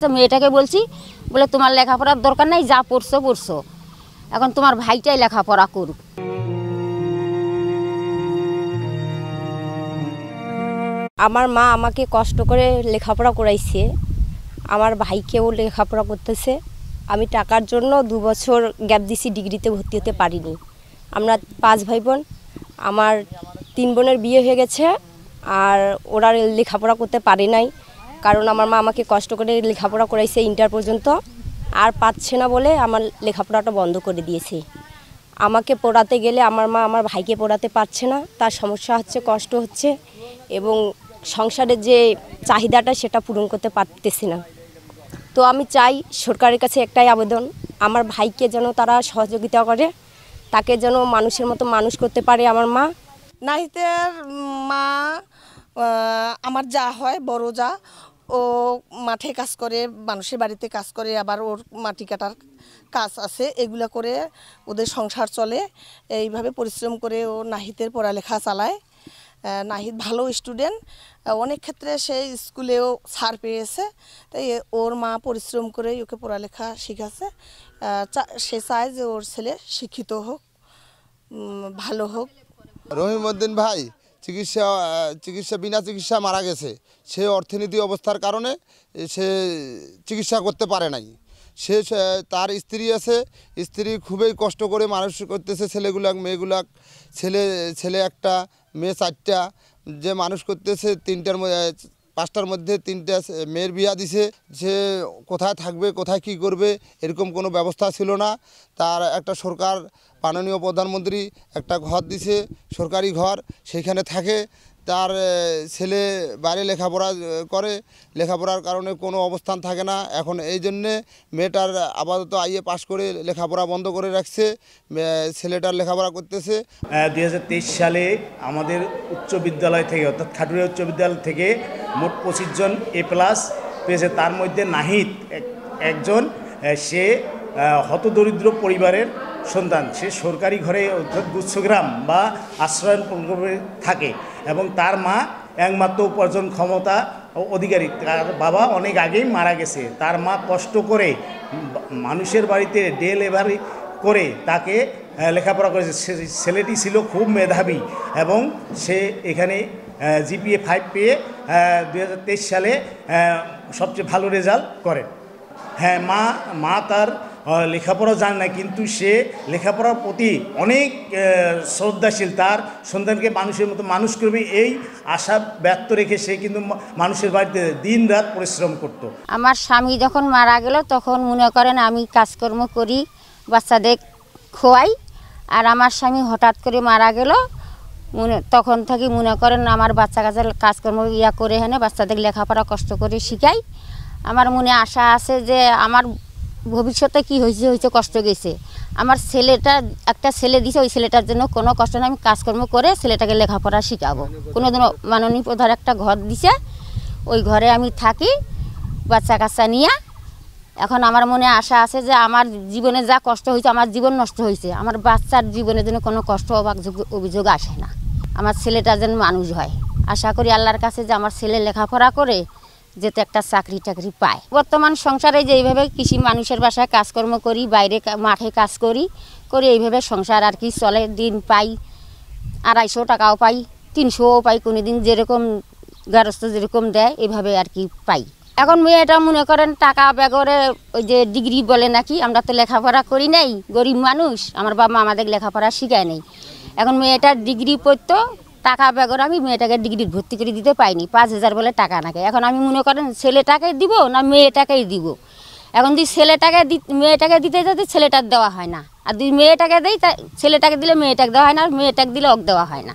তো মেয়েটাকে বলছি, বলে তোমার লেখাপড়ার দরকার নাই, যা পড়ছো পড়ছো, এখন তোমার ভাইটাই লেখাপড়া করুক। আমার মা আমাকে কষ্ট করে লেখাপড়া করাইছে, আমার ভাইকেও লেখাপড়া করতেছে। আমি টাকার জন্য 2 বছর গ্যাপ দিছি, ডিগ্রিতে ভর্তি হতে পারিনি। আমরা 5 ভাই বোন, আমার 3 বোনের বিয়ে হয়ে গেছে, আর ওরা লেখাপড়া করতে পারে নাই, কারণ আমার মা আমাকে কষ্ট করে লেখাপড়া করাইছে ইন্টার পর্যন্ত। আর পাচ্ছে না বলে আমার লেখাপড়াটা বন্ধ করে দিয়েছে। আমাকে পড়াতে গেলে আমার মা আমার ভাইকে পড়াতে পারছে না, তার সমস্যা হচ্ছে, কষ্ট হচ্ছে, এবং সংসারের যে চাহিদাটা সেটা পূরণ করতে পারতেছি না। তো আমি চাই সরকারের কাছে একটাই আবেদন, আমার ভাইকে যেন তারা সহযোগিতা করে, তাকে যেন মানুষের মতো মানুষ করতে পারে আমার মা। নাহিদের মা আমার যা হয়, বড় যা, ও মাঠে কাজ করে, মানুষের বাড়িতে কাজ করে, আবার ওর মাটি কাটার কাজ আছে, এগুলো করে ওদের সংসার চলে। এইভাবে পরিশ্রম করে ও নাহিদের পড়ালেখা চালায়। নাহিদ ভালো স্টুডেন্ট, অনেক ক্ষেত্রে সে স্কুলেও ছাড় পেয়েছে, তাই ওর মা পরিশ্রম করে ওকে পড়ালেখা শিখাচ্ছে। সে চায় যে ওর ছেলে শিক্ষিত হোক, ভালো হোক। রহিমউদ্দিন ভাই চিকিৎসা বিনা চিকিৎসা মারা গেছে। সে অর্থনীতি অবস্থার কারণে সে চিকিৎসা করতে পারে নাই। তার স্ত্রী আছে, স্ত্রী খুবই কষ্ট করে মানুষ করতেছে ছেলেগুলাক মেয়েগুলাক। ছেলে একটা, মেয়ে 4টা, যে মানুষ করতেছে। 5টার মধ্যে 3টা মেয়ের বিয়া দিছে। সে কোথায় থাকবে, কোথায় কি করবে, এরকম কোনো ব্যবস্থা ছিল না। তার একটা সরকার, মাননীয় প্রধানমন্ত্রী একটা ঘর দিছে, সরকারি ঘর, সেইখানে থাকে। তার ছেলে বাইরে লেখাপড়া করে, লেখাপড়ার কারণে কোনো অবস্থান থাকে না। এখন এই জন্যে মেয়েটার আপাতত আইএ পাস করে লেখাপড়া বন্ধ করে রাখছে, ছেলেটার লেখাপড়া করতেছে। 2023 সালে আমাদের উচ্চ বিদ্যালয় থেকে, অর্থাৎ খাটুরিয়া উচ্চ বিদ্যালয় থেকে মোট 25 জন A+ পেয়েছে। তার মধ্যে নাহিদ একজন। সে হতদরিদ্র পরিবারের সন্তান। সে সরকারি ঘরে, অর্থাৎ গুচ্ছগ্রাম বা আশ্রয়ন প্রকল্পে থাকে, এবং তার মা একমাত্র উপার্জন ক্ষমতা অধিকারী। তার বাবা অনেক আগেই মারা গেছে। তার মা কষ্ট করে মানুষের বাড়িতে ডে লেবারি করে তাকে লেখাপড়া করেছে। ছেলেটি ছিল খুব মেধাবী, এবং সে এখানে GPA 5 পেয়ে 2023 সালে সবচেয়ে ভালো রেজাল্ট করে। হ্যাঁ, মা তার লেখাপড়া জানে না, কিন্তু সে লেখাপড়ার প্রতি অনেক শ্রদ্ধাশীল। তার সন্তানকে মানুষের মতো মানুষ করবে এই আশা ব্যক্ত রেখে সে কিন্তু মানুষের বাড়িতে দিন রাত পরিশ্রম করত। আমার স্বামী যখন মারা গেল, তখন মনে করেন আমি কাজকর্ম করি, বাচ্চাদের খোয়াই। আর আমার স্বামী হঠাৎ করে মারা গেল, তখন থেকে মনে করেন আমার বাচ্চা কাজের কাজকর্ম করে হেনে বাচ্চাদের লেখাপড়া কষ্ট করে শিখাই। আমার মনে আশা আছে যে আমার ভবিষ্যতে কি হয়েছে কষ্ট গেছে। আমার একটা ছেলে দিছে, ওই ছেলেটার জন্য কোনো কষ্ট নেই, আমি কাজকর্ম করে ছেলেটাকে লেখাপড়া শিখাবো। কোনোদিন মাননীয় প্রধান একটা ঘর দিছে, ওই ঘরে আমি থাকি বাচ্চা কাচ্চা নিয়ে। এখন আমার মনে আশা আছে যে আমার জীবনে যা কষ্ট হয়েছে, আমার জীবন নষ্ট হয়েছে, আমার বাচ্চার জীবনের জন্য কোনো কষ্ট অভিযোগ আসে না। আমার ছেলেটা যেন মানুষ হয়। আশা করি আল্লাহর কাছে যে আমার ছেলে লেখাপড়া করে যেতে একটা চাকরি টাকরি পায়। বর্তমান সংসারে যে এইভাবে কৃষি মানুষের বাসায় কাজকর্ম করি, বাইরে মাঠে কাজ করি এইভাবে সংসার আর কি চলে। দিন পাই 250 টাকাও পাই, 300ও পাই, কোনো দিন যেরকম গারস্থ যেরকম দেয় এইভাবে আর কি পাই। এখন মেয়েটা মনে করেন টাকা বেগরে, ওই যে ডিগ্রি বলে নাকি, আমরা তো লেখাপড়া করি নাই, গরিব মানুষ, আমার বাবা আমাদের লেখাপড়া শিখায় নেই। এখন মেয়েটার ডিগ্রি পড়তো, টাকা বেগর আমি মেয়েটাকে ডিগ্রি ভর্তি করে দিতে পাইনি, 5000 বলে টাকা নাকি। এখন আমি মনে করেন ছেলেটাকে দিব না মেয়েটাকেই দিব। এখন যদি মেয়েটাকে দিতে যাতে ছেলেটার দেওয়া হয় না, আর যদি মেয়েটাকে দেই ছেলেটাকে দিলে মেয়েটাকে দেওয়া হয় না, আর মেয়েটাকে দিলে ওকে দেওয়া হয় না।